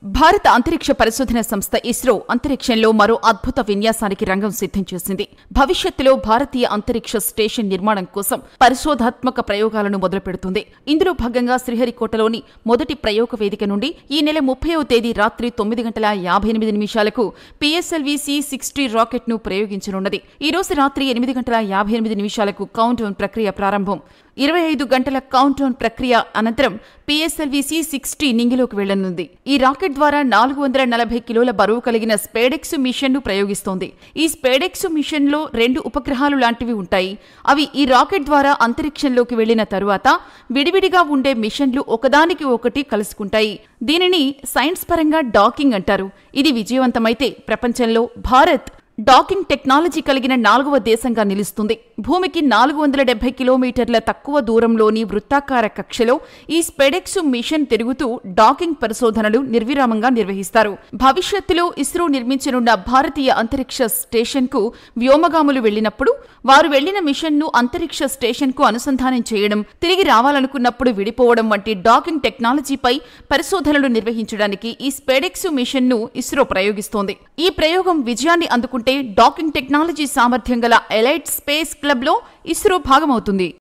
భారత అంతరిక్ష పరిశోధన సంస్థ ఇస్రో అంతరిక్షంలో మరో అద్భుత విన్యాసానికి రంగం సిద్ధం చేసింది. భవిష్యత్తులో భారతీయ అంతరిక్ష స్టేషన్ నిర్మాణం కోసం పరిశోధాత్మక ప్రయోగాలను మొదలుపెడుతుంది. ఇందులో భాగంగా శ్రీహరికోటలోని మొదటి ప్రయోగ వేదిక నుండి ఈ నెల 30వ తేదీ రాత్రి 9:58 PSLV C-60 రాకెట్ ను ప్రయోగించనున్నది. ఈ రోజు రాత్రి 8:58 కౌంట్ డౌన్ ప్రక్రియ ప్రారంభం. 25 గంటల కౌంట్ డౌన్ ప్రక్రియ అనంతరం PSLV C-60 నింగిలోకి వెళ్లనుంది. ఈ రాకెట్ ద్వారా 440 కిలోల బరువు కలిగిన స్పేడెక్స్ మిషన్ ను ప్రయోగిస్తోంది. ఈ స్పేడెక్స్ మిషన్ లో 2 ఉపగ్రహాలు లాంటివి ఉంటాయి. అవి ఈ రాకెట్ ద్వారా అంతరిక్షంలోకి వెళ్లిన తరువాత విడివిడిగా ఉండే మిషన్లు ఒకదానికి ఒకటి కలుసుకుంటాయి. దీనిని సైన్స్ పరంగా డాకింగ్ అంటారు. ఇది విజయవంతమైతే ప్రపంచంలో భారత్ డాకింగ్ టెక్నాలజీ కలిగిన 4వ దేశంగా నిలుస్తుంది. భూమికి 470 కిలోమీటర్ల తక్కువ దూరంలోని వృత్తాకార కక్షలో ఈ స్పెడెక్స్ మిషన్ తిరుగుతూ డాకింగ్ పరిశోధనలు నిర్విరామంగా నిర్వహిస్తారు. భవిష్యత్తులో ఇస్రో నిర్మించనున్న భారతీయ అంతరిక్ష స్టేషన్ కు వ్యోమగాములు వెళ్లినప్పుడు వారు వెళ్లిన మిషన్ ను అంతరిక్ష స్టేషన్ కు అనుసంధానం చేయడం, తిరిగి రావాలనుకున్నప్పుడు విడిపోవడం వంటి డాకింగ్ టెక్నాలజీపై పరిశోధనలు నిర్వహించడానికి ఈ స్పెడెక్స్ మిషన్ ను ఇస్రో ప్రయోగిస్తోంది. ఈ ప్రయోగం విజయాన్ని అందుకుంటే డాకింగ్ టెక్నాలజీ సామర్థ్యం గల ఎలైట్ స్పేస్ క్లబ్ లో ఇస్రో భాగమవుతుంది.